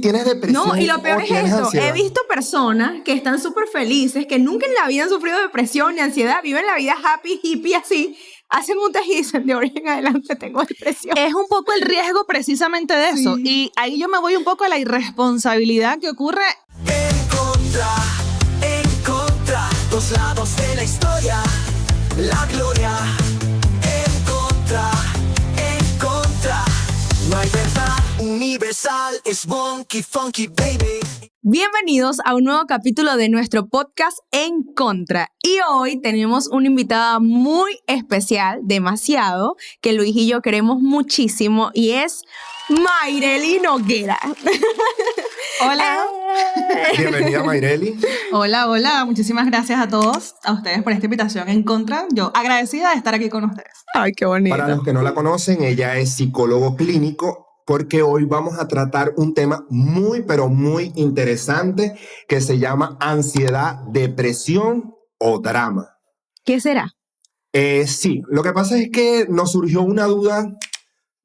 si tienes depresión No, y lo peor o es tienes esto. ansiedad. He visto personas que están súper felices, que nunca en la vida han sufrido depresión ni ansiedad, viven la vida happy, hippie, así, hacen un test y dicen, de ahora en adelante tengo depresión. Es un poco el riesgo precisamente de eso. Sí. Y ahí yo me voy un poco a la irresponsabilidad que ocurre. En contra, dos lados de la historia, la gloria. En contra, no hay verdad universal, es Monkey Funky Baby. Bienvenidos a un nuevo capítulo de nuestro podcast En Contra. Y hoy tenemos una invitada muy especial, demasiado, que Luis y yo queremos muchísimo, y es Mayrely Noguera. Hola. Bienvenida, Mayrely. Hola. Muchísimas gracias a todos, a ustedes por esta invitación en contra. Yo agradecida de estar aquí con ustedes. Ay, qué bonito. Para los que no la conocen, ella es psicólogo clínico, porque hoy vamos a tratar un tema muy, pero muy interesante que se llama ansiedad, depresión o drama. ¿Qué será? Sí, lo que pasa es que nos surgió una duda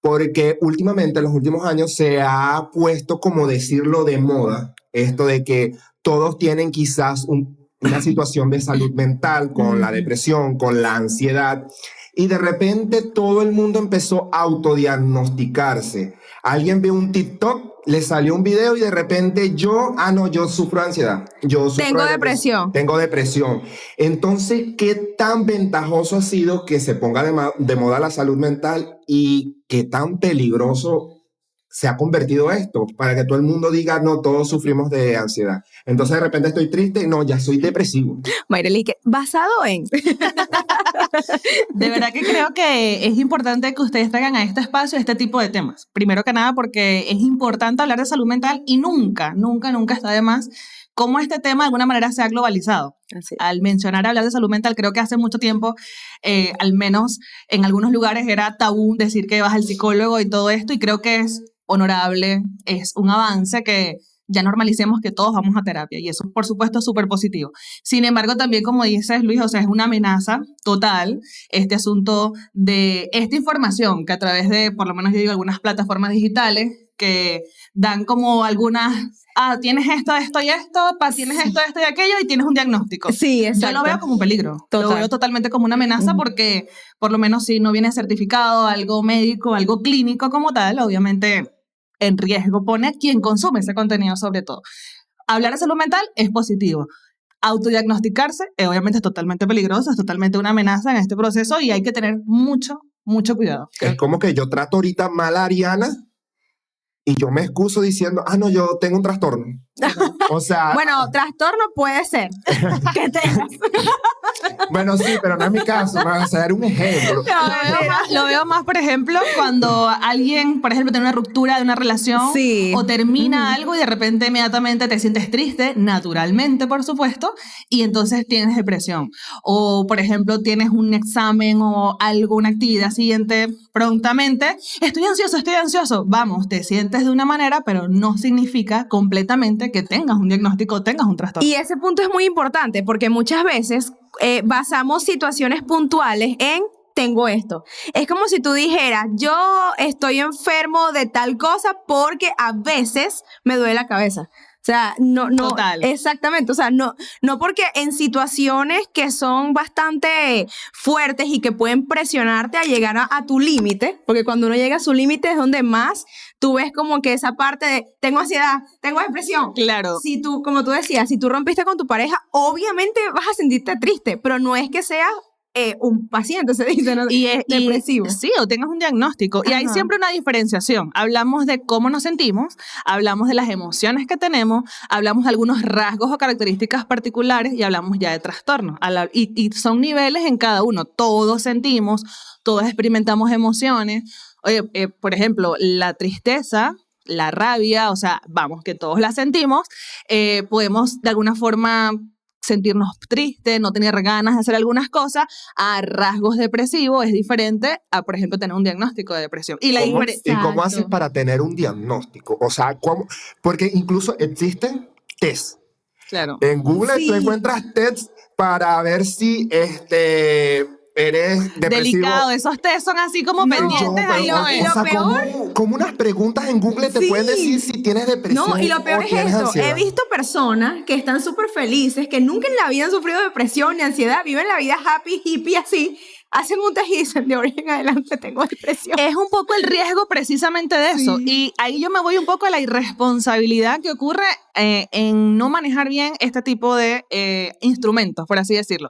porque últimamente, en los últimos años, se ha puesto, como decirlo, de moda esto de que todos tienen quizás una situación de salud mental con la depresión, con la ansiedad, y de repente todo el mundo empezó a autodiagnosticarse. Alguien ve un TikTok, le salió un video y de repente yo sufro ansiedad. Yo sufro Tengo de depresión. Tengo depresión. Entonces, ¿qué tan ventajoso ha sido que se ponga de moda la salud mental y qué tan peligroso se ha convertido esto para que todo el mundo diga, no, todos sufrimos de ansiedad? Entonces, de repente estoy triste, no, ya soy depresivo. Mayrely, basado en... De verdad que creo que es importante que ustedes traigan a este espacio este tipo de temas. Primero que nada porque es importante hablar de salud mental y nunca está de más cómo este tema de alguna manera se ha globalizado. Así. Al hablar de salud mental, creo que hace mucho tiempo, al menos en algunos lugares era tabú decir que vas al psicólogo y todo esto, y creo que es honorable, es un avance que ya normalicemos que todos vamos a terapia, y eso por supuesto es súper positivo. Sin embargo, también como dices, Luis, o sea, es una amenaza total este asunto de esta información que a través de, por lo menos yo digo, algunas plataformas digitales que dan como algunas, tienes esto y esto, tienes esto y aquello y tienes un diagnóstico. Sí, exacto. Yo lo veo como un peligro, Total. lo veo totalmente como una amenaza porque por lo menos si no viene certificado, algo médico, algo clínico como tal, obviamente en riesgo pone quien consume ese contenido sobre todo. Hablar de salud mental es positivo. Autodiagnosticarse obviamente es totalmente peligroso, es totalmente una amenaza en este proceso y hay que tener mucho cuidado. Es como que yo trato ahorita mal a Ariana y yo me excuso diciendo, no, yo tengo un trastorno. O sea... Bueno, trastorno puede ser que tengas. Bueno, sí, pero no es mi caso, no, o sea, era un ejemplo. Lo veo más, por ejemplo, cuando alguien, por ejemplo, tiene una ruptura de una relación Sí. o termina algo y de repente inmediatamente te sientes triste, naturalmente, por supuesto, y entonces tienes depresión. O, por ejemplo, tienes un examen o algo, una actividad siguiente prontamente, estoy ansioso. Vamos, te sientes de una manera, pero no significa completamente que tengas un diagnóstico o tengas un trastorno. Y ese punto es muy importante porque muchas veces basamos situaciones puntuales en tengo esto. Es como si tú dijeras, yo estoy enfermo de tal cosa porque a veces me duele la cabeza. O sea, no, Total. Exactamente, o sea, no porque en situaciones que son bastante fuertes y que pueden presionarte a llegar a tu límite, porque cuando uno llega a su límite es donde más tú ves como que esa parte de tengo ansiedad, tengo depresión. Claro. Si tú, como tú decías, si tú rompiste con tu pareja, obviamente vas a sentirte triste, pero no es que seas un paciente, se dice, ¿no? Depresivo. Sí, o tengas un diagnóstico. Y hay Ajá. siempre una diferenciación. Hablamos de cómo nos sentimos, hablamos de las emociones que tenemos, hablamos de algunos rasgos o características particulares y hablamos ya de trastornos. Y son niveles en cada uno. Todos sentimos, todos experimentamos emociones. Oye, por ejemplo, la tristeza, la rabia, o sea, vamos, que todos la sentimos, podemos de alguna forma sentirnos tristes, no tener ganas de hacer algunas cosas. A rasgos depresivos es diferente a, por ejemplo, tener un diagnóstico de depresión. Y ¿Y cómo haces para tener un diagnóstico? O sea, porque incluso existen tests. Claro. En Google Sí. tú encuentras tests para ver si eres depresivo. Delicado, esos test son así como pendientes. Ahí Pero, lo ves. o sea, peor- como unas preguntas en Google te Sí. pueden decir si tienes depresión No, y lo peor o es tienes esto. ansiedad. He visto personas que están súper felices, que nunca en la vida han sufrido depresión ni ansiedad, viven la vida happy, hippie, así, hacen un test y dicen, de ahora en adelante tengo depresión. Es un poco el riesgo precisamente de eso. Sí. Y ahí yo me voy un poco a la irresponsabilidad que ocurre en no manejar bien este tipo de instrumentos, por así decirlo.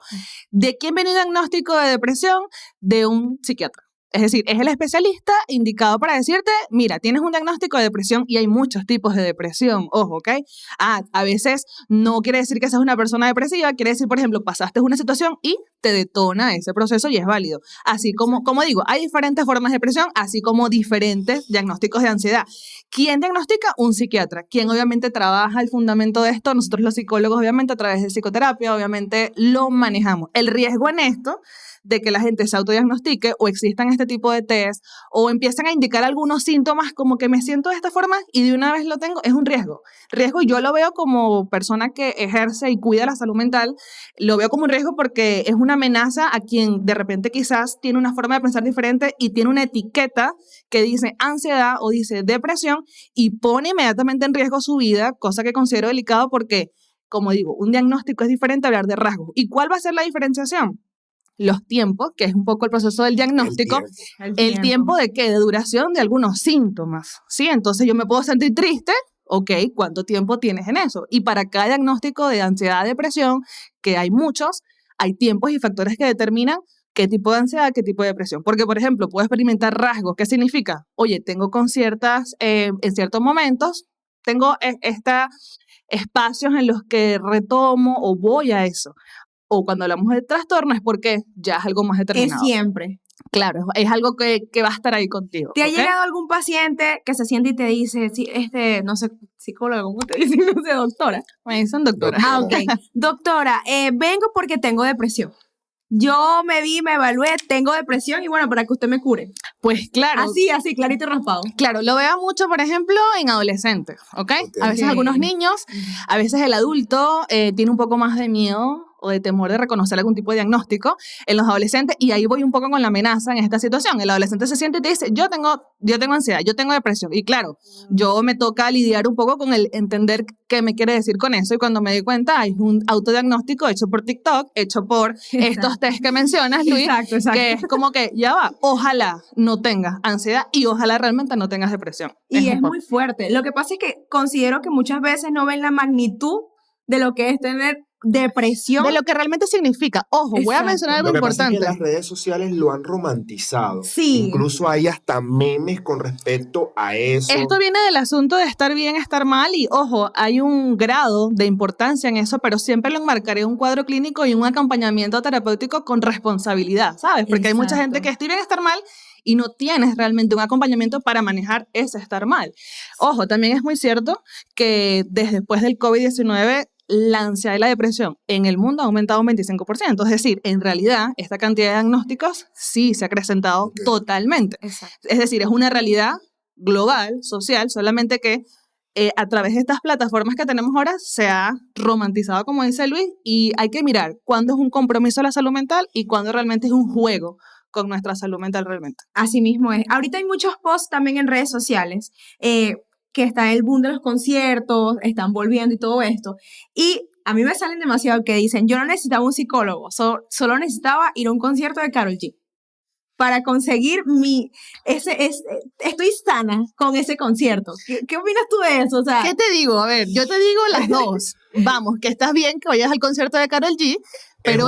¿De quién viene el diagnóstico de depresión? De un psiquiatra. Es decir, es el especialista indicado para decirte, mira, tienes un diagnóstico de depresión y hay muchos tipos de depresión, ojo, ¿ok? A veces no quiere decir que seas una persona depresiva, quiere decir, por ejemplo, pasaste una situación y te detona ese proceso y es válido. Así como digo, hay diferentes formas de depresión, así como diferentes diagnósticos de ansiedad. ¿Quién diagnostica? Un psiquiatra. ¿Quién obviamente trabaja el fundamento de esto? Nosotros los psicólogos, obviamente, a través de psicoterapia, obviamente, lo manejamos. El riesgo en esto de que la gente se autodiagnostique o existan este tipo de test o empiezan a indicar algunos síntomas como que me siento de esta forma y de una vez lo tengo, es un riesgo. Riesgo yo lo veo como persona que ejerce y cuida la salud mental, lo veo como un riesgo porque es una amenaza a quien de repente quizás tiene una forma de pensar diferente y tiene una etiqueta que dice ansiedad o dice depresión y pone inmediatamente en riesgo su vida, cosa que considero delicado porque, como digo, un diagnóstico es diferente a hablar de rasgos. ¿Y cuál va a ser la diferenciación? Los tiempos, que es un poco el proceso del diagnóstico, el tiempo de qué, de duración de algunos síntomas, ¿sí? Entonces yo me puedo sentir triste, ok, ¿cuánto tiempo tienes en eso? Y para cada diagnóstico de ansiedad, depresión, que hay muchos, hay tiempos y factores que determinan qué tipo de ansiedad, qué tipo de depresión. Porque, por ejemplo, puedo experimentar rasgos. ¿Qué significa? Oye, tengo con en ciertos momentos, tengo espacios en los que retomo o voy a eso. O cuando hablamos de trastorno es porque ya es algo más Es determinado. siempre. Claro, es algo que va a estar ahí contigo. ¿Te ha ¿ok? llegado algún paciente que se siente y te dice, sí, no sé, psicólogo, ¿cómo te dicen? No sé, doctora. Me dicen doctora. Ah, ok. Doctora, vengo porque tengo depresión. Yo me evalué, tengo depresión y bueno, para que usted me cure. Pues claro. Así, clarito y raspado. Claro, lo veo mucho, por ejemplo, en adolescentes, ¿ok? A veces Ok. algunos niños, a veces el adulto tiene un poco más de miedo o de temor de reconocer algún tipo de diagnóstico en los adolescentes y ahí voy un poco con la amenaza en esta situación. El adolescente se siente y te dice, yo tengo ansiedad, yo tengo depresión y claro, yo me toca lidiar un poco con el entender qué me quiere decir con eso y cuando me di cuenta hay un autodiagnóstico hecho por TikTok, hecho por estos test que mencionas, Luis, Exacto. que es como que ya va, ojalá no tengas ansiedad y ojalá realmente no tengas depresión. Y es un poco. muy fuerte. Lo que pasa es que considero que muchas veces no ven la magnitud de lo que es tener depresión. De lo que realmente significa. Ojo, voy a Exacto. mencionar algo Lo que pasa es importante. que las redes sociales lo han romantizado. Sí. Incluso hay hasta memes con respecto a eso. Esto viene del asunto de estar bien, estar mal y ojo, hay un grado de importancia en eso, pero siempre lo enmarcaré en un cuadro clínico y un acompañamiento terapéutico con responsabilidad, ¿sabes? Porque hay mucha Exacto. gente que estoy bien, estar mal y no tienes realmente un acompañamiento para manejar ese estar mal. Ojo, también es muy cierto que después del COVID-19 la ansiedad y la depresión en el mundo ha aumentado un 25%. Es decir, en realidad, esta cantidad de diagnósticos sí se ha acrecentado totalmente. Exacto. Es decir, es una realidad global, social, solamente que a través de estas plataformas que tenemos ahora se ha romantizado, como dice Luis, y hay que mirar cuándo es un compromiso a la salud mental y cuándo realmente es un juego con nuestra salud mental realmente. Así mismo es. Ahorita hay muchos posts también en redes sociales que está el boom de los conciertos, están volviendo y todo esto. Y a mí me salen demasiado que dicen, yo no necesitaba un psicólogo, solo necesitaba ir a un concierto de Karol G para conseguir estoy sana con ese concierto. ¿Qué opinas tú de eso? O sea, ¿Qué te digo? A ver, yo te digo las dos. Vamos, que estás bien que vayas al concierto de Karol G, pero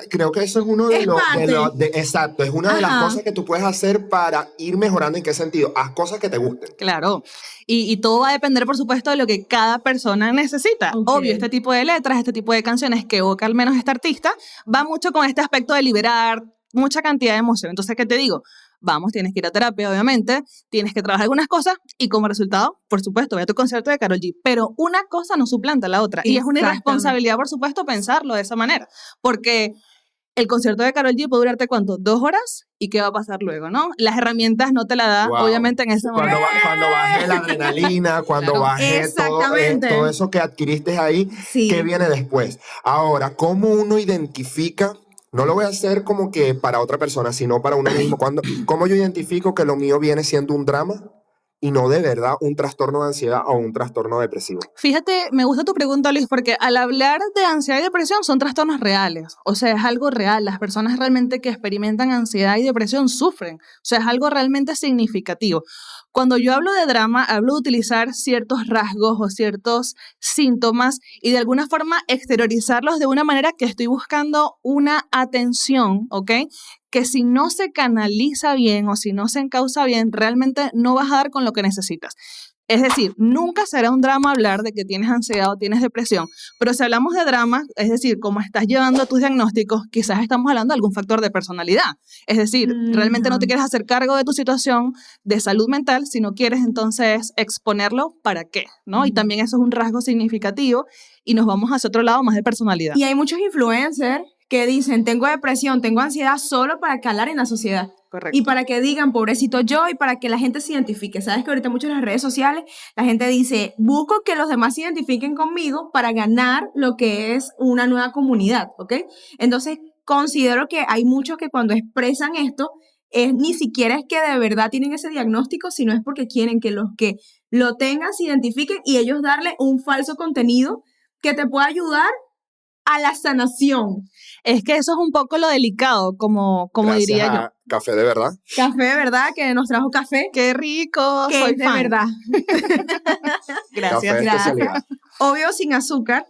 creo que eso es uno de Es los... parte. Exacto, es una de las Ajá. cosas que tú puedes hacer para ir mejorando. ¿En qué sentido? Haz cosas que te gusten. Claro, y todo va a depender, por supuesto, de lo que cada persona necesita. Ok. Obvio, este tipo de letras, este tipo de canciones que evoca al menos este artista, va mucho con este aspecto de liberar mucha cantidad de emoción. Entonces, ¿qué te digo? Vamos, tienes que ir a terapia, obviamente, tienes que trabajar algunas cosas y como resultado, por supuesto, ve a tu concierto de Karol G. Pero una cosa no suplanta a la otra. Y es una Exactamente. irresponsabilidad, por supuesto, pensarlo de esa manera. Porque el concierto de Karol G puede durarte, ¿cuánto? 2 horas. ¿Y qué va a pasar luego, no? Las herramientas no te las da, Wow. obviamente, en ese momento. Cuando baje la adrenalina, cuando Claro. baje Exactamente. todo eso que adquiriste ahí, Sí. ¿qué viene después? Ahora, ¿cómo uno identifica no lo voy a hacer como que para otra persona, sino para uno mismo. ¿Cómo yo identifico que lo mío viene siendo un drama y no de verdad un trastorno de ansiedad o un trastorno depresivo? Fíjate, me gusta tu pregunta, Luis, porque al hablar de ansiedad y depresión son trastornos reales, o sea, es algo real. Las personas realmente que experimentan ansiedad y depresión sufren, o sea, es algo realmente significativo. Cuando yo hablo de drama, hablo de utilizar ciertos rasgos o ciertos síntomas y de alguna forma exteriorizarlos de una manera que estoy buscando una atención, ¿ok? Que si no se canaliza bien o si no se encausa bien, realmente no vas a dar con lo que necesitas. Es decir, nunca será un drama hablar de que tienes ansiedad o tienes depresión, pero si hablamos de drama, es decir, cómo estás llevando tus diagnósticos, quizás estamos hablando de algún factor de personalidad. Es decir, realmente no te quieres hacer cargo de tu situación de salud mental, si no quieres entonces exponerlo, ¿para qué? ¿No? Y también eso es un rasgo significativo y nos vamos hacia otro lado más de personalidad. Y hay muchos influencers que dicen, tengo depresión, tengo ansiedad, solo para calar en la sociedad. Correcto. Y para que digan, pobrecito yo, y para que la gente se identifique. Sabes que ahorita mucho en las redes sociales la gente dice, busco que los demás se identifiquen conmigo para ganar lo que es una nueva comunidad, ¿ok? Entonces, considero que hay muchos que cuando expresan esto, ni siquiera es que de verdad tienen ese diagnóstico, sino es porque quieren que los que lo tengan se identifiquen y ellos darle un falso contenido que te pueda ayudar a la sanación. Es que eso es un poco lo delicado, como Gracias diría yo. a Café de verdad. Café de verdad, que nos trajo café. ¡Qué rico! Que Soy es de fan. verdad. Gracias. Café de especialidad. Obvio sin azúcar,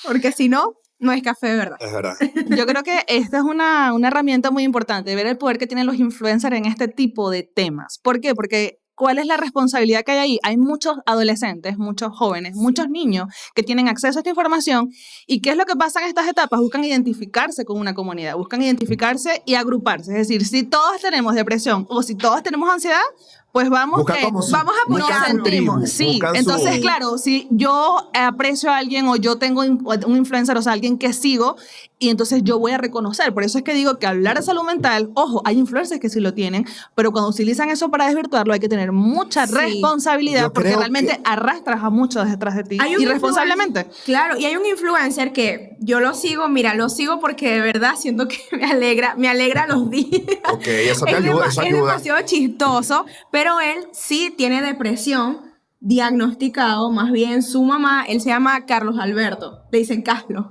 porque si no, no es café de verdad. Es verdad. Yo creo que esta es una herramienta muy importante, ver el poder que tienen los influencers en este tipo de temas. ¿Por qué? Porque ¿cuál es la responsabilidad que hay ahí? Hay muchos adolescentes, muchos jóvenes, muchos niños que tienen acceso a esta información. ¿Y qué es lo que pasa en estas etapas? Buscan identificarse con una comunidad, buscan identificarse y agruparse. Es decir, si todos tenemos depresión o si todos tenemos ansiedad, pues vamos Busca como su- vamos a nos buscan su sentimos. tribu, Sí, buscan su- entonces, claro, si yo aprecio a alguien o yo tengo un influencer, o sea, alguien que sigo, y entonces yo voy a reconocer. Por eso es que digo que hablar de salud mental, ojo, hay influencers que sí lo tienen, pero cuando utilizan eso para desvirtuarlo hay que tener mucha Sí. responsabilidad Yo porque creo realmente que- arrastras a muchos detrás de ti Hay un irresponsablemente. influencer- Claro, y hay un influencer que yo lo sigo, mira, lo sigo porque de verdad siento que me alegra los días. Ok, eso te ayuda, eso Es ayuda. demasiado chistoso, pero él sí tiene depresión diagnosticado, más bien su mamá, él se llama Carlos Alberto, le dicen Carlos.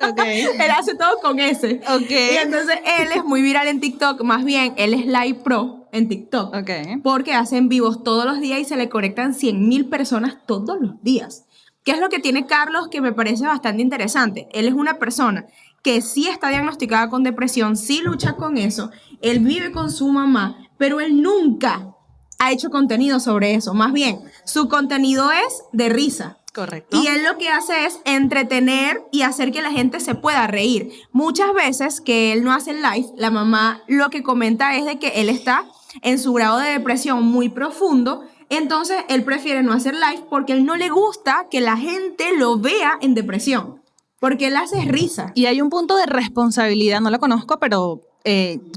Ok. Él hace todo con ese. Ok. Y entonces él es muy viral en TikTok, más bien él es Live Pro en TikTok. Ok. Porque hacen vivos todos los días y se le conectan 100.000 personas todos los días. ¿Qué es lo que tiene Carlos que me parece bastante interesante? Él es una persona que sí está diagnosticada con depresión, sí lucha con eso, él vive con su mamá, pero él nunca ha hecho contenido sobre eso. Más bien, su contenido es de risa. Correcto. Y él lo que hace es entretener y hacer que la gente se pueda reír. Muchas veces que él no hace live, la mamá lo que comenta es de que él está en su grado de depresión muy profundo, entonces él prefiere no hacer live porque él no le gusta que la gente lo vea en depresión, porque él hace risa. Y hay un punto de responsabilidad, no lo conozco, pero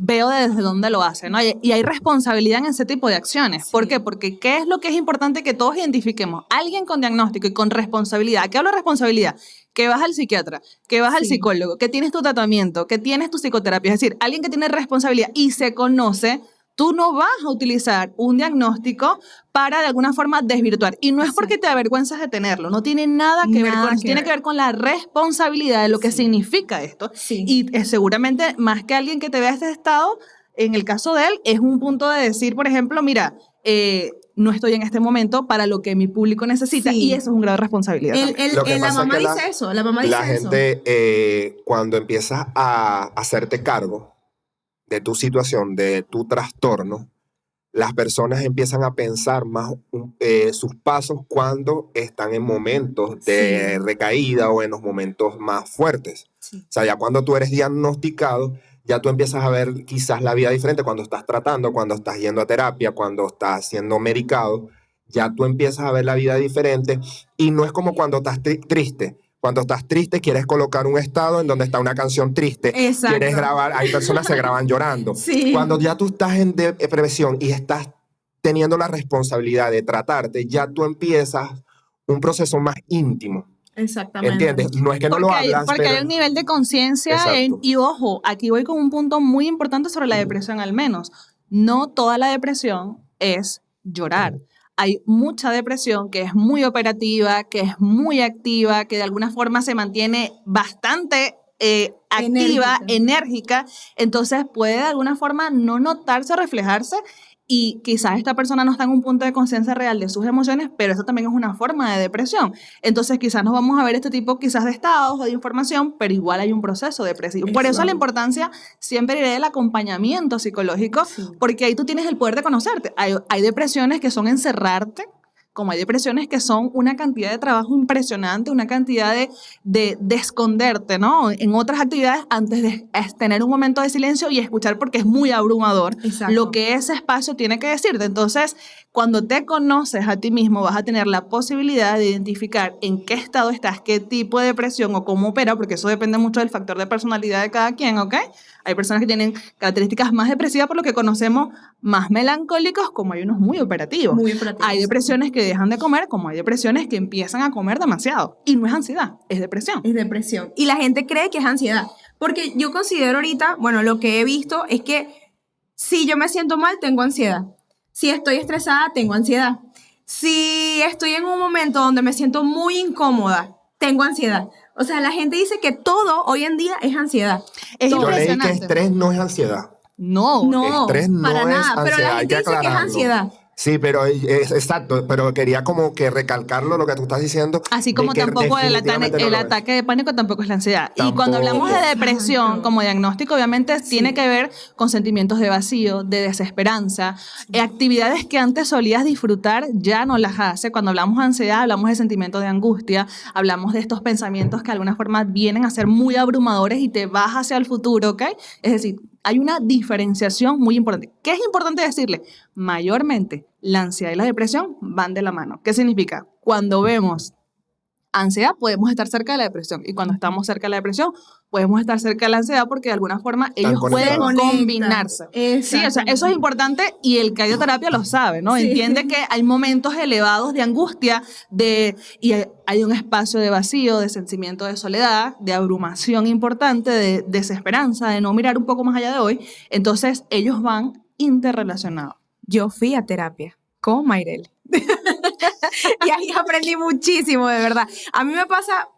veo desde dónde lo hace, ¿no? Y hay responsabilidad en ese tipo de acciones. ¿Por qué? Porque ¿qué es lo que es importante que todos identifiquemos? Alguien con diagnóstico y con responsabilidad. ¿A qué hablo de responsabilidad? Que vas al psiquiatra, que vas al psicólogo, que tienes tu tratamiento, que tienes tu psicoterapia. Es decir, alguien que tiene responsabilidad y se conoce, tú no vas a utilizar un diagnóstico para de alguna forma desvirtuar. Y no es porque te avergüenzas de tenerlo, no tiene nada que ver Nada con eso, que tiene ver. que ver con la responsabilidad de lo que significa esto. Sí. Y seguramente más que alguien que te vea este estado, en el caso de él, es un punto de decir, por ejemplo, mira, no estoy en este momento para lo que mi público necesita, Sí. y eso es un grado de responsabilidad. también. Lo que La pasa es mamá que dice eso, la mamá dice La eso. gente, cuando empiezas a hacerte cargo de tu situación, de tu trastorno, las personas empiezan a pensar más sus pasos cuando están en momentos de recaída o en los momentos más fuertes. Sí. O sea, ya cuando tú eres diagnosticado, ya tú empiezas a ver quizás la vida diferente cuando estás tratando, cuando estás yendo a terapia, cuando estás siendo medicado, ya tú empiezas a ver la vida diferente y no es como cuando estás triste. Cuando estás triste, quieres colocar un estado en donde está una canción triste. Exacto. Quieres grabar, hay personas que se graban llorando. Sí. Cuando ya tú estás en depresión y estás teniendo la responsabilidad de tratarte, ya tú empiezas un proceso más íntimo. Exactamente. ¿Entiendes? No es que no lo hablas, porque pero... hay un nivel de conciencia Exacto. y ojo, aquí voy con un punto muy importante sobre la depresión al menos. No toda la depresión es llorar. Hay mucha depresión que es muy operativa, que es muy activa, que de alguna forma se mantiene bastante activa, enérgica, entonces puede de alguna forma no notarse, reflejarse y quizás esta persona no está en un punto de conciencia real de sus emociones, pero eso también es una forma de depresión. Entonces quizás nos vamos a ver este tipo quizás de estados o de información, pero igual hay un proceso depresivo. Por eso la importancia siempre iré del acompañamiento psicológico, porque ahí tú tienes el poder de conocerte. Hay depresiones que son encerrarte, como hay depresiones que son una cantidad de trabajo impresionante, una cantidad de esconderte, ¿no? En otras actividades antes de tener un momento de silencio y escuchar porque es muy abrumador lo que ese espacio tiene que decirte. Entonces, cuando te conoces a ti mismo, vas a tener la posibilidad de identificar en qué estado estás, qué tipo de depresión o cómo opera, porque eso depende mucho del factor de personalidad de cada quien, ¿ok? Hay personas que tienen características más depresivas por lo que conocemos, más melancólicos, como hay unos muy operativos. Hay depresiones que dejan de comer, como hay depresiones que empiezan a comer demasiado. Y no es ansiedad, es depresión. Es depresión. Y la gente cree que es ansiedad. Porque yo considero ahorita, bueno, lo que he visto es que si yo me siento mal, tengo ansiedad. Si estoy estresada, tengo ansiedad. Si estoy en un momento donde me siento muy incómoda, tengo ansiedad. O sea, la gente dice que todo hoy en día es ansiedad. Es Yo leí que impresionante. estrés no es ansiedad. No. Estrés no para es nada. Pero ansiedad, la hay gente que dice que es aclararlo. ansiedad. Sí, pero exacto, pero quería como que recalcarlo lo que tú estás diciendo. Así como de que tampoco el definitivamente no lo es. ataque de pánico tampoco es la ansiedad. Y Tampoco. cuando hablamos de depresión Exacto. como diagnóstico, obviamente tiene que ver con sentimientos de vacío, de desesperanza, actividades que antes solías disfrutar ya no las hace. Cuando hablamos de ansiedad, hablamos de sentimientos de angustia, hablamos de estos pensamientos que de alguna forma vienen a ser muy abrumadores y te vas hacia el futuro, ¿ok? Es decir, hay una diferenciación muy importante. ¿Qué es importante decirle? Mayormente, la ansiedad y la depresión van de la mano. ¿Qué significa? Cuando vemos ansiedad, podemos estar cerca de la depresión. Y cuando estamos cerca de la depresión, podemos estar cerca de la ansiedad porque de alguna forma ellos pueden conectados. combinarse. Sí, o sea, eso es importante y el que hay de terapia lo sabe, ¿no? Sí. Entiende que hay momentos elevados de angustia y hay un espacio de vacío, de sentimiento de soledad, de abrumación importante, de desesperanza, de no mirar un poco más allá de hoy. Entonces, ellos van interrelacionados. Yo fui a terapia con Mayrel. Y ahí aprendí muchísimo, de verdad. A mí me pasa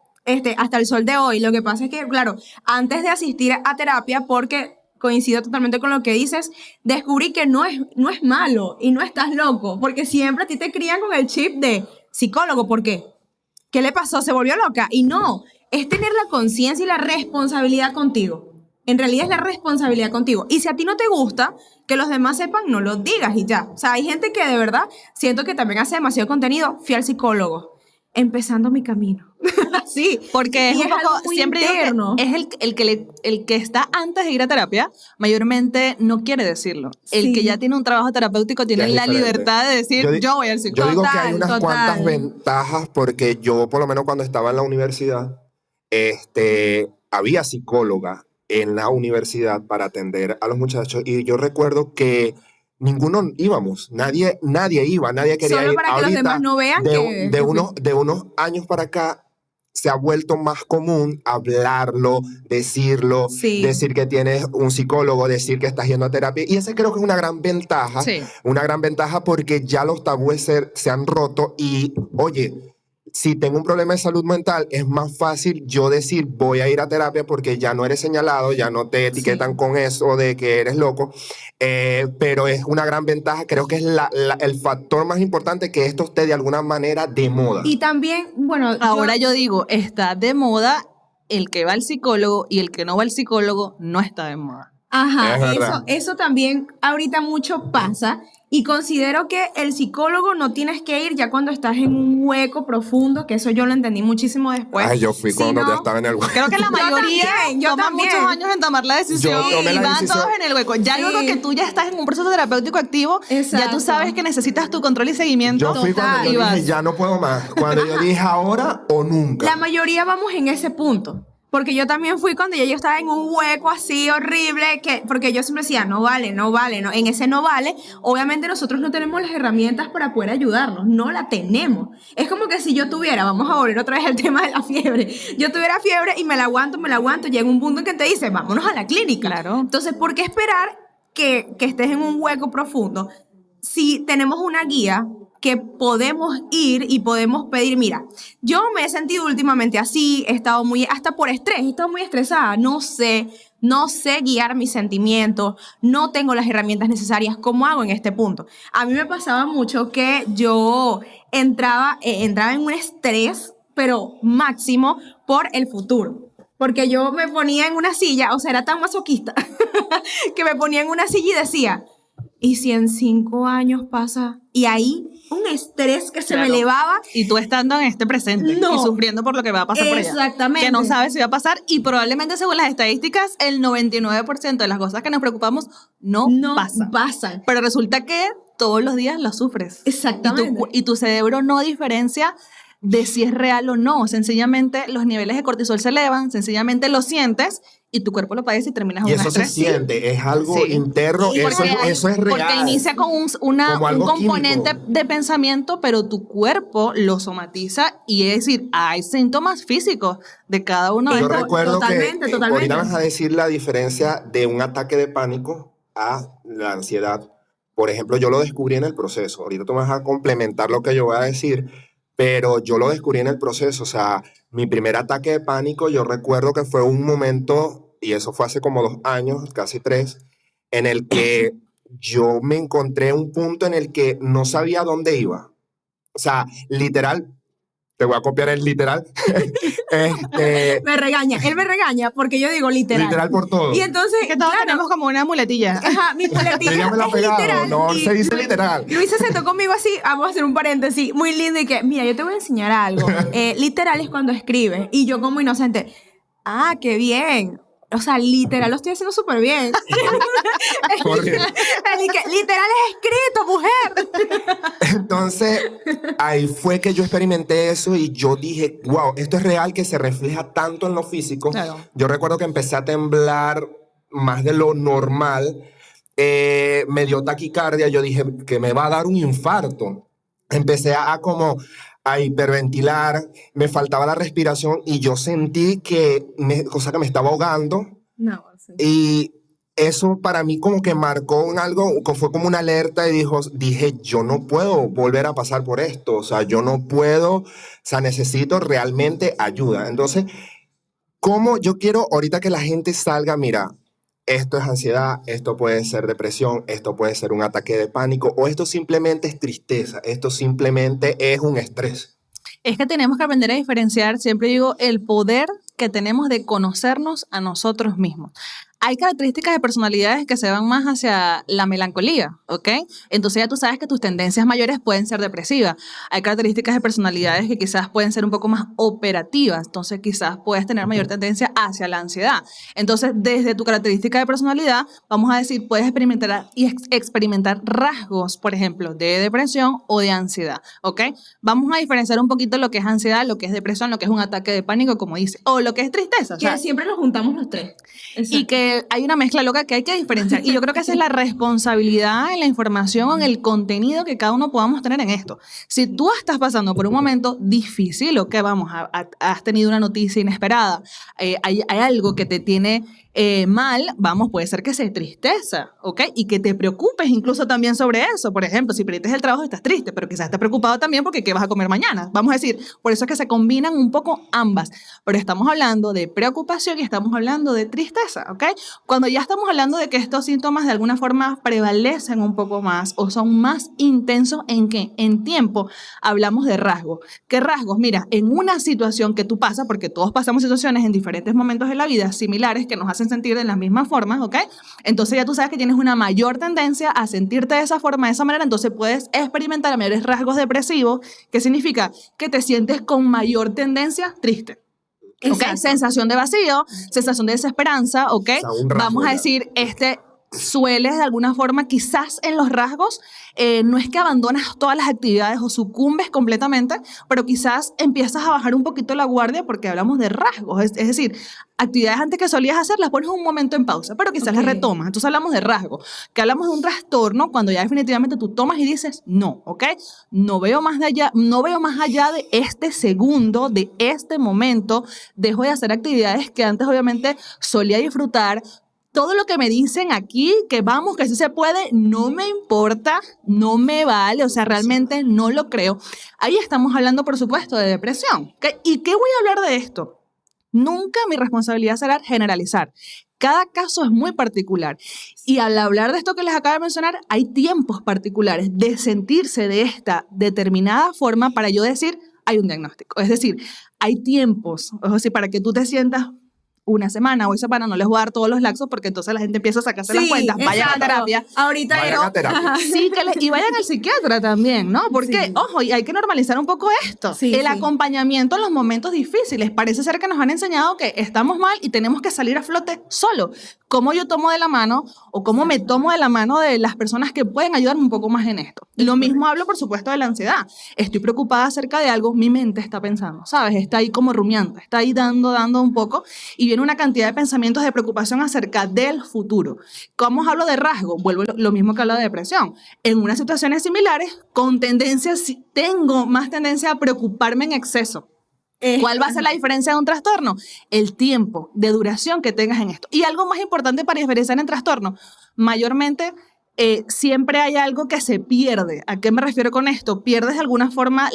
hasta el sol de hoy. Lo que pasa es que, claro, antes de asistir a terapia, porque coincido totalmente con lo que dices, descubrí que no es malo y no estás loco, porque siempre a ti te crían con el chip de psicólogo. ¿Por qué? ¿Qué le pasó? ¿Se volvió loca? Y no, es tener la conciencia y la responsabilidad contigo. En realidad es la responsabilidad contigo. Y si a ti no te gusta que los demás sepan, no lo digas y ya. O sea, hay gente que de verdad siento que también hace demasiado contenido. Fui al psicólogo, empezando mi camino. Sí, porque es y un poco, algo muy siempre digo interno. que es el que está antes de ir a terapia, mayormente no quiere decirlo. El Sí. que ya tiene un trabajo terapéutico tiene Ya es la diferente. libertad de decir, yo voy al Yo psicólogo. digo que hay unas Total. cuantas ventajas porque yo, por lo menos cuando estaba en la universidad, había psicóloga en la universidad para atender a los muchachos y yo recuerdo que ninguno íbamos, nadie iba, nadie quería Solo ir. para que los Ahorita, demás no vean que de unos años para acá se ha vuelto más común hablarlo, decirlo, Sí. decir que tienes un psicólogo, decir que estás yendo a terapia. Y ese creo que es una gran ventaja, Sí. una gran ventaja porque ya los tabúes se han roto y, oye, si tengo un problema de salud mental, es más fácil yo decir voy a ir a terapia porque ya no eres señalado, ya no te etiquetan con eso de que eres loco, pero es una gran ventaja, creo que es el factor más importante que esto esté de alguna manera de moda. Y también, bueno, Ahora yo digo, está de moda el que va al psicólogo y el que no va al psicólogo no está de moda. Ajá, Es verdad. eso también ahorita mucho pasa y considero que el psicólogo no tienes que ir ya cuando estás en un hueco profundo, que eso yo lo entendí muchísimo después. Ay, yo fui cuando Sino- ya estaba en el hueco. Creo que la Yo mayoría también, yo toma también. muchos años en tomar la decisión Yo tomé y la van decisión. todos en el hueco. Ya Sí. luego que tú ya estás en un proceso terapéutico activo, ya Exacto. tú sabes que necesitas tu control y seguimiento. Yo fui cuando Total. yo Y vas. dije ya no puedo más, cuando yo dije ahora o nunca. La mayoría vamos en ese punto. Porque yo también fui cuando ya yo estaba en un hueco así horrible, porque yo siempre decía, no vale, no, en ese no vale. Obviamente nosotros no tenemos las herramientas para poder ayudarnos, no la tenemos. Es como que si yo tuviera, vamos a volver otra vez al tema de la fiebre, yo tuviera fiebre y me la aguanto, llega un punto en que te dice, vámonos a la clínica. Claro. Entonces, ¿por qué esperar que estés en un hueco profundo si tenemos una guía que podemos ir y podemos pedir? Mira, yo me he sentido últimamente así, he estado hasta por estrés, he estado muy estresada, no sé guiar mis sentimientos, no tengo las herramientas necesarias. ¿Cómo hago en este punto? A mí me pasaba mucho que yo entraba en un estrés, pero máximo, por el futuro. Porque yo me ponía en una silla, o sea, era tan masoquista, que me ponía en una silla y decía, ¿y si en 5 años pasa? Y ahí un estrés que se me elevaba. Y tú estando en este presente y sufriendo por lo que va a pasar por allá. Exactamente. Que no sabes si va a pasar y probablemente según las estadísticas el 99% de las cosas que nos preocupamos no pasan. Pero resulta que todos los días lo sufres. Exactamente. Y tu cerebro no diferencia de si es real o no. Sencillamente los niveles de cortisol se elevan, sencillamente lo sientes y tu cuerpo lo padece y terminas en un estrés. Y eso se siente, es algo interno, eso es real. Porque inicia con un componente químico de pensamiento, pero tu cuerpo lo somatiza y es decir, hay síntomas físicos de cada uno de Yo estos. recuerdo Totalmente. ahorita vas a decir la diferencia de un ataque de pánico a la ansiedad. Por ejemplo, yo lo descubrí en el proceso. Ahorita tú me vas a complementar lo que yo voy a decir, pero yo lo descubrí en el proceso. O sea, mi primer ataque de pánico, yo recuerdo que fue un momento, y eso fue hace como 2 años, casi 3, en el que yo me encontré en un punto en el que no sabía dónde iba. O sea, literal, te voy a copiar el literal. Me regaña, él me regaña porque yo digo literal. Literal por todo. Y entonces, Que todos tenemos como una muletilla. Ajá, mi muletilla Ella me la ha es pegado, literal. no y se dice literal. Luis se sentó conmigo así, vamos a hacer un paréntesis muy lindo y que, mira, yo te voy a enseñar algo. Literal es cuando escribes. Y yo como inocente, qué bien. O sea, literal lo estoy haciendo súper bien. Literal es escrito, mujer. Entonces, ahí fue que yo experimenté eso y yo dije, wow, esto es real, que se refleja tanto en lo físico. Claro. Yo recuerdo que empecé a temblar más de lo normal. Me dio taquicardia, yo dije que me va a dar un infarto. Empecé a hiperventilar, me faltaba la respiración y yo sentí que me estaba ahogando. No, sí. Y eso para mí como que marcó fue como una alerta y dije, yo no puedo volver a pasar por esto, o sea, yo no puedo, o sea, necesito realmente ayuda. Entonces, ¿cómo yo quiero ahorita que la gente salga, mira, esto es ansiedad, esto puede ser depresión, esto puede ser un ataque de pánico, o esto simplemente es tristeza, esto simplemente es un estrés? Es que tenemos que aprender a diferenciar, siempre digo, el poder que tenemos de conocernos a nosotros mismos. Hay características de personalidades que se van más hacia la melancolía, ¿ok? Entonces ya tú sabes que tus tendencias mayores pueden ser depresivas. Hay características de personalidades que quizás pueden ser un poco más operativas, entonces quizás puedes tener mayor tendencia hacia la ansiedad. Entonces, desde tu característica de personalidad, vamos a decir, puedes experimentar rasgos, por ejemplo, de depresión o de ansiedad, ¿ok? Vamos a diferenciar un poquito lo que es ansiedad, lo que es depresión, lo que es un ataque de pánico, como dice, o lo que es tristeza. O sea, Que siempre nos juntamos los tres. Exacto. y que hay una mezcla loca que hay que diferenciar. Y yo creo que esa es la responsabilidad en la información o en el contenido que cada uno podamos tener en esto. Si tú estás pasando por un momento difícil o que has tenido una noticia inesperada, hay algo que te tiene mal, puede ser que sea tristeza, ¿ok? Y que te preocupes incluso también sobre eso. Por ejemplo, si perdiste el trabajo estás triste, pero quizás estás preocupado también porque ¿qué vas a comer mañana? Vamos a decir, por eso es que se combinan un poco ambas. Pero estamos hablando de preocupación y estamos hablando de tristeza, ¿ok? Cuando ya estamos hablando de que estos síntomas de alguna forma prevalecen un poco más o son más intensos en tiempo, hablamos de rasgos. ¿Qué rasgos? Mira, en una situación que tú pasas, porque todos pasamos situaciones en diferentes momentos de la vida similares que nos hacen sentir de las mismas formas, ¿ok? Entonces ya tú sabes que tienes una mayor tendencia a sentirte de esa forma, de esa manera, entonces puedes experimentar mayores rasgos depresivos, que significa que te sientes con mayor tendencia triste. ¿Ok? Sensación de vacío, sensación de desesperanza, ¿ok? O sea, un rasgo Vamos a ya. decir, sueles de alguna forma, quizás en los rasgos, no es que abandonas todas las actividades o sucumbes completamente, pero quizás empiezas a bajar un poquito la guardia porque hablamos de rasgos, es decir, actividades antes que solías hacer las pones un momento en pausa, pero quizás las retomas. Entonces hablamos de rasgos, que hablamos de un trastorno cuando ya definitivamente tú tomas y dices, no, ¿ok? No veo más allá de este segundo, de este momento, dejo de hacer actividades que antes obviamente solía disfrutar. Todo lo que me dicen aquí, que vamos, que sí se puede, no me importa, no me vale, o sea, realmente no lo creo. Ahí estamos hablando, por supuesto, de depresión. ¿Y qué voy a hablar de esto? Nunca mi responsabilidad será generalizar. Cada caso es muy particular. Y al hablar de esto que les acabo de mencionar, hay tiempos particulares de sentirse de esta determinada forma para yo decir, hay un diagnóstico. Es decir, hay tiempos, o sea, para que tú te sientas una semana o esa semana, no les voy a dar todos los laxos porque entonces la gente empieza a sacarse las cuentas, vayan a terapia. Ahorita Vayan a terapia. Sí, y vayan al psiquiatra también, ¿no? Porque, ojo, y hay que normalizar un poco esto. El acompañamiento en los momentos difíciles. Parece ser que nos han enseñado que estamos mal y tenemos que salir a flote solo. ¿Cómo yo tomo de la mano o cómo me tomo de la mano de las personas que pueden ayudarme un poco más en esto? Lo mismo hablo, por supuesto, de la ansiedad. Estoy preocupada acerca de algo, mi mente está pensando, ¿sabes? Está ahí como rumiando, está ahí dando un poco y viene una cantidad de pensamientos de preocupación acerca del futuro. ¿Cómo hablo de rasgo? Vuelvo lo mismo que hablo de depresión. En unas situaciones similares, con tendencias, tengo más tendencia a preocuparme en exceso. ¿Cuál va a ser la diferencia de un trastorno? El tiempo de duración que tengas en esto. Y algo más importante para diferenciar en trastorno, mayormente siempre hay algo que se pierde. ¿A qué me refiero con esto? Pierdes de alguna forma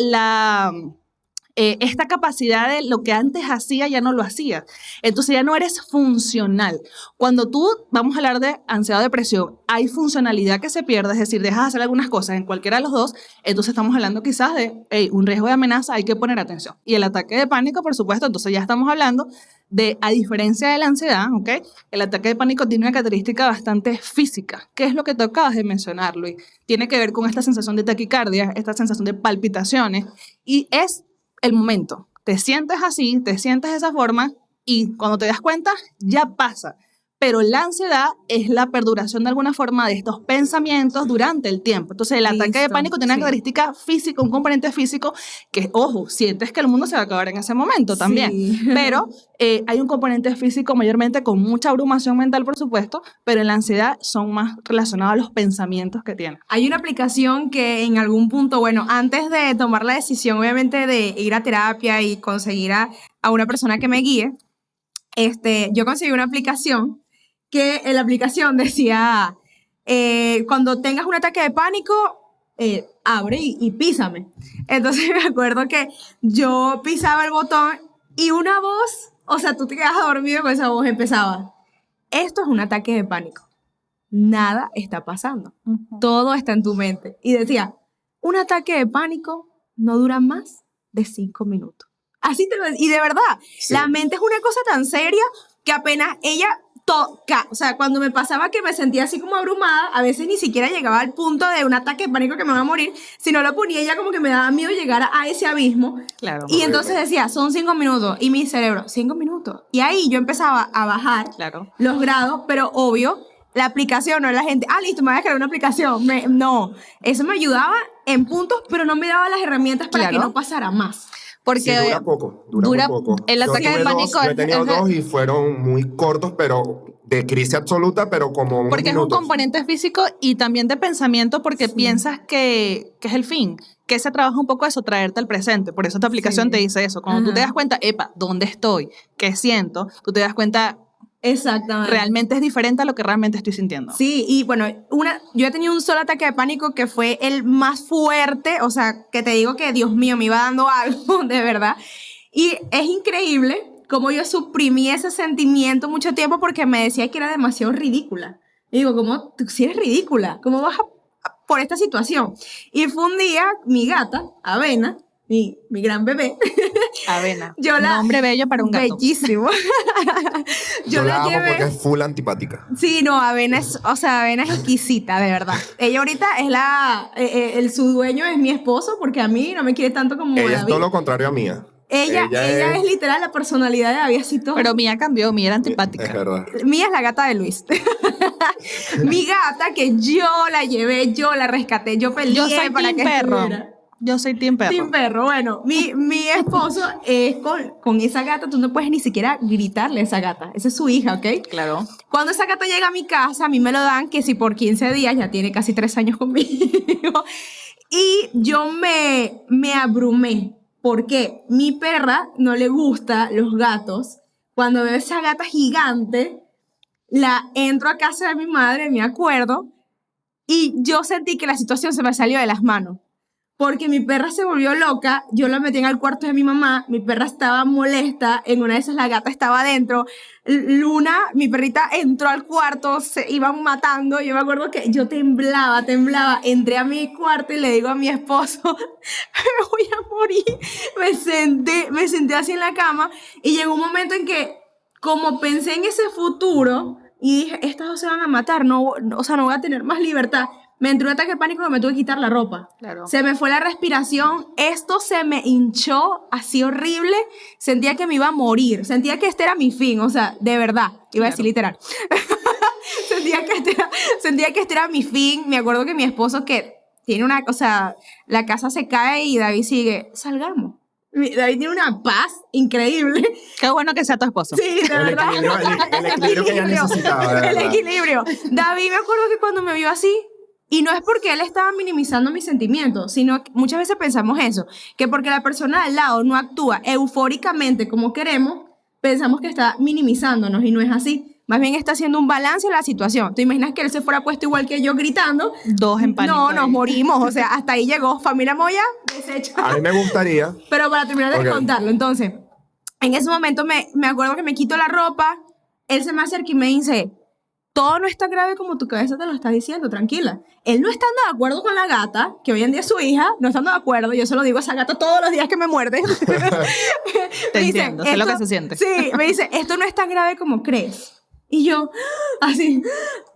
esta capacidad de lo que antes hacía ya no lo hacías. Entonces ya no eres funcional. Cuando tú, vamos a hablar de ansiedad o depresión, hay funcionalidad que se pierde, es decir, dejas de hacer algunas cosas en cualquiera de los dos, entonces estamos hablando quizás de un riesgo de amenaza, hay que poner atención. Y el ataque de pánico, por supuesto, entonces ya estamos hablando de, a diferencia de la ansiedad, ¿ok? El ataque de pánico tiene una característica bastante física. ¿Qué es lo que tú acabas de mencionar, Luis? Tiene que ver con esta sensación de taquicardia, esta sensación de palpitaciones, y es el momento. Te sientes así, te sientes de esa forma y cuando te das cuenta ya pasa. Pero la ansiedad es la perduración de alguna forma de estos pensamientos durante el tiempo. Entonces el ataque de pánico tiene una característica física, un componente físico que, ojo, sientes que el mundo se va a acabar en ese momento también. Pero hay un componente físico mayormente con mucha abrumación mental, por supuesto, pero en la ansiedad son más relacionados a los pensamientos que tienes. Hay una aplicación que en algún punto, bueno, antes de tomar la decisión, obviamente, de ir a terapia y conseguir a una persona que me guíe, yo conseguí una aplicación que en la aplicación decía, cuando tengas un ataque de pánico, abre y písame. Entonces me acuerdo que yo pisaba el botón y una voz, o sea, tú te quedas dormido con esa voz, empezaba, esto es un ataque de pánico. Nada está pasando. Todo está en tu mente. Y decía, un ataque de pánico no dura más de 5 minutos. Así te lo decía. Y de verdad, la mente es una cosa tan seria que apenas ella toca, o sea, cuando me pasaba que me sentía así como abrumada, a veces ni siquiera llegaba al punto de un ataque de pánico que me va a morir, sino lo ponía ya como que me daba miedo llegar a ese abismo. Claro. Y entonces decía, son 5 minutos. Y mi cerebro, 5 minutos. Y ahí yo empezaba a bajar los grados, pero obvio, la aplicación, no la gente, listo, me voy a crear una aplicación. No, eso me ayudaba en puntos, pero no me daba las herramientas para que no pasara más. Porque dura poco, dura muy poco. El ataque de pánico yo he tenido dos y fueron muy cortos, pero de crisis absoluta, pero como unos porque minutos. Es un componente físico y también de pensamiento porque piensas que es el fin, que se trabaja un poco eso, traerte al presente. Por eso esta aplicación te dice eso. Cuando tú te das cuenta, ¿dónde estoy? ¿Qué siento? Tú te das cuenta, exactamente, realmente es diferente a lo que realmente estoy sintiendo. Sí, y bueno, yo he tenido un solo ataque de pánico que fue el más fuerte, o sea, que te digo que, Dios mío, me iba dando algo, de verdad. Y es increíble cómo yo suprimí ese sentimiento mucho tiempo porque me decía que era demasiado ridícula. Y digo, ¿cómo? Tú sí eres ridícula, ¿cómo vas por esta situación? Y fue un día, mi gata, Avena, mi gran bebé. Avena. Nombre bello para un gato. Bellísimo. Yo la amo porque es full antipática. Sí, no, Avena es exquisita, de verdad. Ella ahorita es su dueño es mi esposo porque a mí no me quiere tanto como ella David. es todo lo contrario a mía. Ella es literal la personalidad de David, así todo. Pero Mía cambió, Mía era Es antipática. verdad. Mía es la gata de Luis. Mi gata que yo la llevé, yo la rescaté, yo peleé Yo soy para team que perro. estuviera. Yo soy team perro. Team perro. Bueno, mi esposo es con esa gata, tú no puedes ni siquiera gritarle a esa gata. Esa es su hija, ¿ok? Claro. Cuando esa gata llega a mi casa, a mí me lo dan que si por 15 días, ya tiene casi 3 años conmigo, y yo me abrumé, porque mi perra no le gusta los gatos. Cuando veo esa gata gigante, la entro a casa de mi madre, me acuerdo, y yo sentí que la situación se me salió de las manos. Porque mi perra se volvió loca, yo la metí en el cuarto de mi mamá, mi perra estaba molesta, en una de esas la gata estaba adentro, Luna, mi perrita entró al cuarto, se iban matando, yo me acuerdo que yo temblaba, entré a mi cuarto y le digo a mi esposo, me voy a morir, me senté así en la cama y llegó un momento en que, como pensé en ese futuro y dije, estas dos se van a matar, o sea, no voy a tener más libertad. Me entró un ataque de pánico y me tuve que quitar la ropa. Claro. Se me fue la respiración. Esto se me hinchó así horrible. Sentía que me iba a morir. Sentía que este era mi fin. O sea, de verdad. Iba a decir literal. Sentía que este era mi fin. Me acuerdo que mi esposo que tiene una... O sea, la casa se cae y David sigue, salgamos. David tiene una paz increíble. Qué bueno que sea tu esposo. Sí, de verdad. El equilibrio que ella necesitaba, de verdad. El equilibrio. David, me acuerdo que cuando me vio así, y no es porque él estaba minimizando mis sentimientos, sino que muchas veces pensamos eso, que porque la persona al lado no actúa eufóricamente como queremos, pensamos que está minimizándonos y no es así. Más bien está haciendo un balance en la situación. ¿Te imaginas que él se fuera puesto igual que yo gritando? Dos en pánico. No, nos morimos. O sea, hasta ahí llegó. Familia Moya, deshecha. A mí me gustaría... Pero para terminar de Ok. contarlo, entonces, en ese momento me acuerdo que me quito la ropa, él se me acerca y me dice, todo no es tan grave como tu cabeza te lo está diciendo, tranquila. Él no estando de acuerdo con la gata, que hoy en día es su hija, no estando de acuerdo, yo se lo digo a esa gata todos los días que me muerde. Te Me dice, entiendo, sé lo que se siente. Sí, me dice, esto no es tan grave como crees. Y yo, así,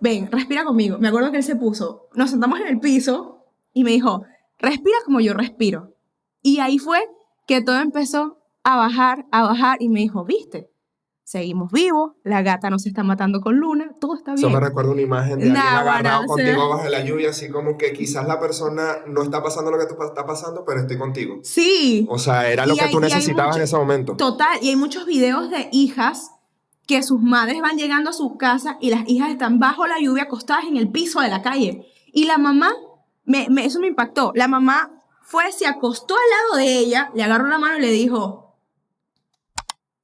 ven, respira conmigo. Me acuerdo que él se puso, nos sentamos en el piso y me dijo, respira como yo respiro. Y ahí fue que todo empezó a bajar, y me dijo, ¿viste? Seguimos vivos, la gata no se está matando con Luna, todo está bien. Eso me recuerda una imagen de alguien Náguara, agarrado o contigo sea. bajo la lluvia, así como que quizás la persona no está pasando lo que tú estás pasando, pero estoy contigo. Sí. O sea, era lo Y que tú hay necesitabas mucho- en ese momento. Total, y hay muchos videos de hijas que sus madres van llegando a su casa y las hijas están bajo la lluvia acostadas en el piso de la calle. Y la mamá, eso me impactó, la mamá se acostó al lado de ella, le agarró la mano y le dijo,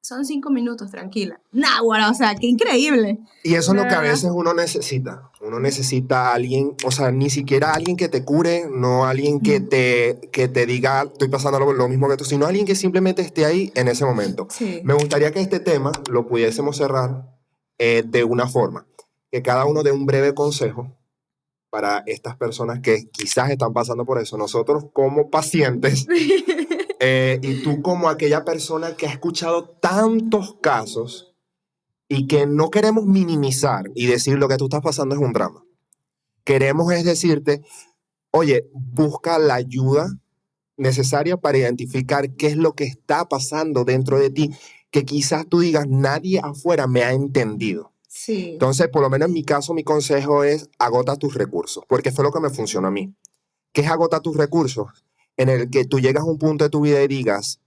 son 5 minutos, tranquila. Náguara, o sea, qué increíble. Y eso es lo que a ¿Verdad? veces uno necesita. Uno necesita a alguien, o sea, ni siquiera alguien que te cure, no alguien que te diga, estoy pasando lo mismo que tú, sino alguien que simplemente esté ahí en ese momento. Sí. Me gustaría que este tema lo pudiésemos cerrar de una forma, que cada uno dé un breve consejo para estas personas que quizás están pasando por eso. Nosotros como pacientes y tú como aquella persona que ha escuchado tantos casos y que no queremos minimizar y decir lo que tú estás pasando es un drama. Queremos es decirte, oye, busca la ayuda necesaria para identificar qué es lo que está pasando dentro de ti, que quizás tú digas, nadie afuera me ha entendido. Sí. Entonces, por lo menos en mi caso, mi consejo es agota tus recursos, porque fue lo que me funcionó a mí. ¿Qué es agota tus recursos? En el que tú llegas a un punto de tu vida y digas,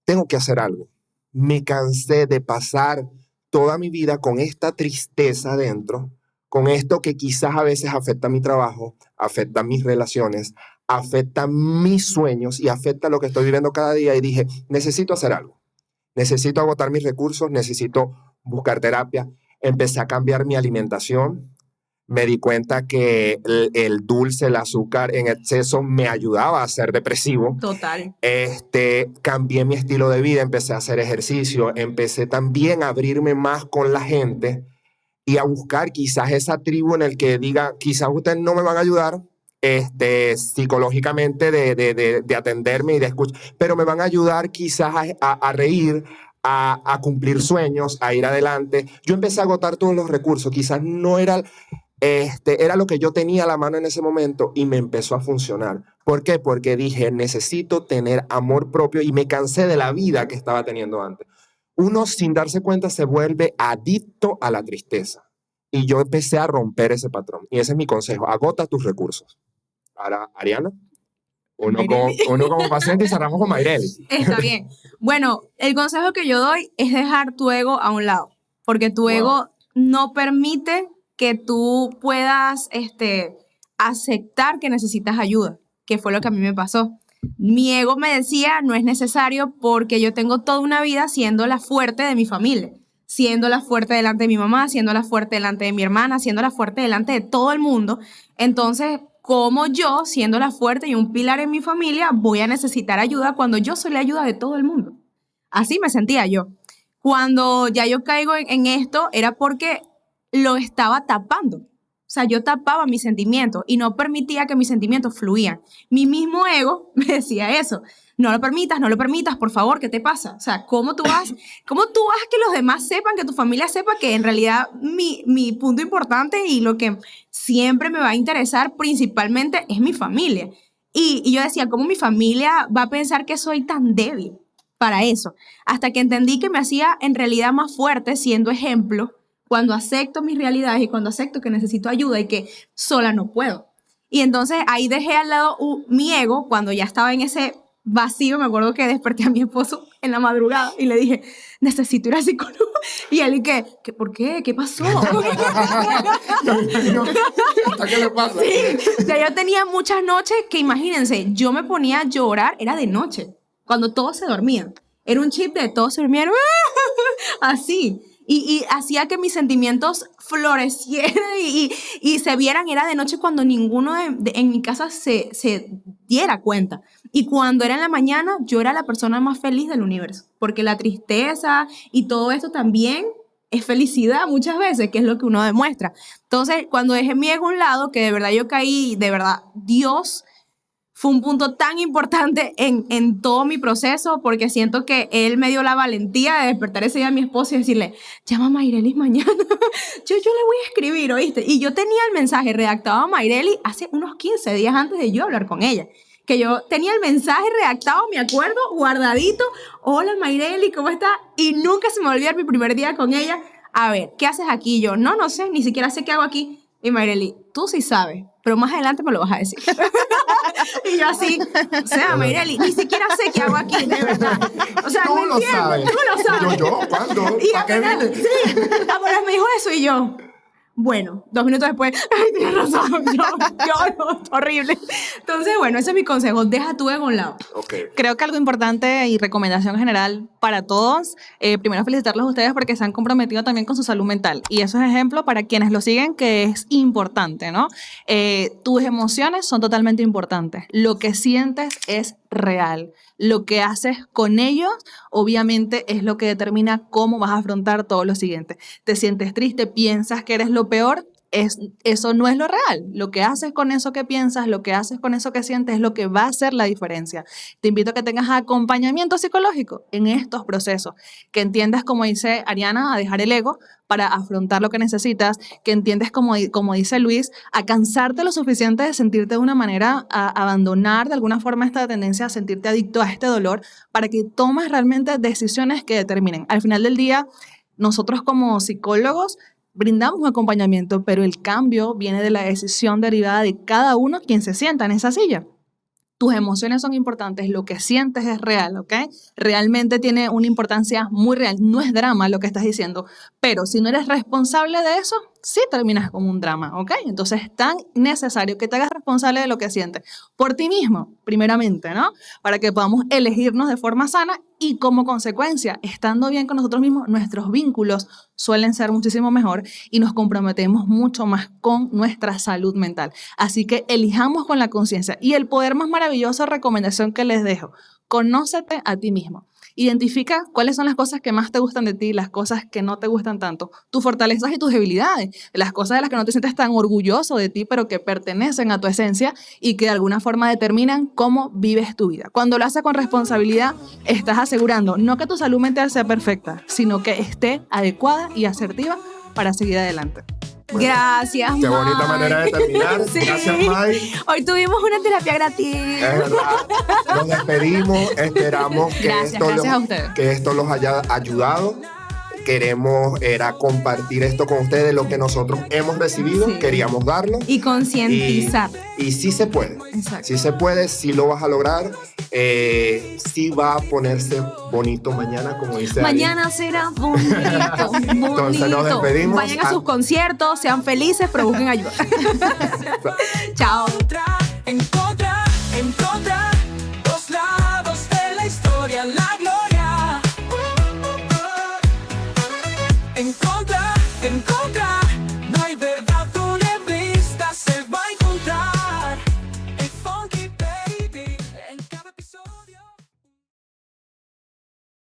tengo que hacer algo. Me cansé de pasar toda mi vida con esta tristeza dentro, con esto que quizás a veces afecta mi trabajo, afecta mis relaciones, afecta mis sueños y afecta lo que estoy viviendo cada día. Y dije, necesito hacer algo. Necesito agotar mis recursos, necesito buscar terapia. Empecé a cambiar mi alimentación. Me di cuenta que el dulce, el azúcar en exceso me ayudaba a ser depresivo. Total. Cambié mi estilo de vida, empecé a hacer ejercicio, empecé también a abrirme más con la gente y a buscar quizás esa tribu en el que diga, quizás ustedes no me van a ayudar psicológicamente de atenderme y de escuchar, pero me van a ayudar quizás a reír, a cumplir sueños, a ir adelante. Yo empecé a agotar todos los recursos, quizás no era era lo que yo tenía a la mano en ese momento y me empezó a funcionar. ¿Por qué? Porque dije, necesito tener amor propio y me cansé de la vida que estaba teniendo antes. Uno sin darse cuenta se vuelve adicto a la tristeza. Y yo empecé a romper ese patrón. Y ese es mi consejo, agota tus recursos. Ahora, Ariana, uno como paciente y cerramos con Mayreli. Está bien. Bueno, el consejo que yo doy es dejar tu ego a un lado, porque tu ego no permite que tú puedas aceptar que necesitas ayuda, que fue lo que a mí me pasó. Mi ego me decía, no es necesario porque yo tengo toda una vida siendo la fuerte de mi familia, siendo la fuerte delante de mi mamá, siendo la fuerte delante de mi hermana, siendo la fuerte delante de todo el mundo. Entonces, ¿cómo yo, siendo la fuerte y un pilar en mi familia, voy a necesitar ayuda cuando yo soy la ayuda de todo el mundo? Así me sentía yo. Cuando ya yo caigo en esto, era porque lo estaba tapando. O sea, yo tapaba mis sentimientos y no permitía que mis sentimientos fluían. Mi mismo ego me decía eso. No lo permitas, por favor, ¿qué te pasa? O sea, ¿cómo tú vas que los demás sepan, que tu familia sepa que en realidad mi punto importante y lo que siempre me va a interesar principalmente es mi familia? Y yo decía, ¿cómo mi familia va a pensar que soy tan débil para eso? Hasta que entendí que me hacía en realidad más fuerte siendo ejemplo cuando acepto mis realidades y cuando acepto que necesito ayuda y que sola no puedo. Y entonces ahí dejé al lado mi ego cuando ya estaba en ese vacío. Me acuerdo que desperté a mi esposo en la madrugada y le dije, necesito ir al psicólogo. Y él, ¿qué? ¿Por qué? ¿Qué pasó? ¿Qué le pasa? Sí, yo tenía muchas noches que, imagínense, yo me ponía a llorar, era de noche, cuando todos se dormían. Era un chip de todos se durmieron, así. Y hacía que mis sentimientos florecieran y se vieran. Era de noche cuando ninguno en mi casa se diera cuenta. Y cuando era en la mañana, yo era la persona más feliz del universo. Porque la tristeza y todo esto también es felicidad muchas veces, que es lo que uno demuestra. Entonces, cuando dejé mi ego a un lado, que de verdad yo caí, de verdad, Dios fue un punto tan importante en todo mi proceso, porque siento que él me dio la valentía de despertar ese día a mi esposo y decirle, llama a Mayreli mañana, yo le voy a escribir, ¿oíste? Y yo tenía el mensaje redactado a Mayreli hace unos 15 días antes de yo hablar con ella, que yo tenía el mensaje redactado, me acuerdo, guardadito, hola Mayreli, ¿cómo estás? Y nunca se me olvidó mi primer día con ella, a ver, ¿qué haces aquí? Y yo, no sé, ni siquiera sé qué hago aquí. Y Mayreli, tú sí sabes, pero más adelante me lo vas a decir. Y yo así, o sea, Mayreli, ni siquiera sé qué hago aquí, de verdad. O sea, Tú ¿me lo entiendes? sabes. Tú lo sabes. ¿Yo? ¿Cuándo? Y ¿Para qué apenas, vine? sí, apenas me dijo eso y yo, bueno, 2 minutos después, ay, tienes razón, yo no, es horrible. Entonces, bueno, ese es mi consejo, deja tu ego a un lado. Okay. Creo que algo importante y recomendación general para todos, primero felicitarlos a ustedes porque se han comprometido también con su salud mental. Y eso es ejemplo para quienes lo siguen, que es importante, ¿no? Tus emociones son totalmente importantes. Lo que sientes es real. Lo que haces con ellos, obviamente, es lo que determina cómo vas a afrontar todo lo siguiente. Te sientes triste, piensas que eres lo peor, eso no es lo real. Lo que haces con eso que piensas, lo que haces con eso que sientes es lo que va a hacer la diferencia. Te invito a que tengas acompañamiento psicológico en estos procesos, que entiendas, como dice Ariana, a dejar el ego para afrontar lo que necesitas, que entiendes, como dice Luis, a cansarte lo suficiente de sentirte de una manera, a abandonar de alguna forma esta tendencia a sentirte adicto a este dolor, para que tomes realmente decisiones que determinen. Al final del día, nosotros como psicólogos brindamos un acompañamiento, pero el cambio viene de la decisión derivada de cada uno quien se sienta en esa silla. Tus emociones son importantes, lo que sientes es real, ¿ok? Realmente tiene una importancia muy real, no es drama lo que estás diciendo, pero si no eres responsable de eso, sí terminas como un drama, ¿ok? Entonces es tan necesario que te hagas responsable de lo que sientes por ti mismo, primeramente, ¿no? Para que podamos elegirnos de forma sana y como consecuencia, estando bien con nosotros mismos, nuestros vínculos suelen ser muchísimo mejor y nos comprometemos mucho más con nuestra salud mental. Así que elijamos con la conciencia. Y el poder más maravilloso, recomendación que les dejo, conócete a ti mismo. Identifica cuáles son las cosas que más te gustan de ti, las cosas que no te gustan tanto, tus fortalezas y tus debilidades, las cosas de las que no te sientes tan orgulloso de ti, pero que pertenecen a tu esencia y que de alguna forma determinan cómo vives tu vida. Cuando lo haces con responsabilidad, estás asegurando no que tu salud mental sea perfecta, sino que esté adecuada y asertiva para seguir adelante. Bueno, Gracias, qué bonita Mike. manera de terminar. Sí. Gracias, Mike. Hoy tuvimos una terapia gratis. Es verdad. Nos despedimos. Esperamos que, Gracias a ustedes. que esto los haya ayudado. Queremos compartir esto con ustedes, lo que nosotros hemos recibido. Sí. Queríamos darlo. Y concientizar. Y sí se puede. Exacto. Sí se puede, sí lo vas a lograr. Sí va a ponerse bonito mañana, como dice Ari. Mañana será bonito, bonito. Entonces nos despedimos. Vayan a sus conciertos, sean felices, pero busquen ayuda. Chao. Encontrar dos lados de la historia, la gloria. Encontrar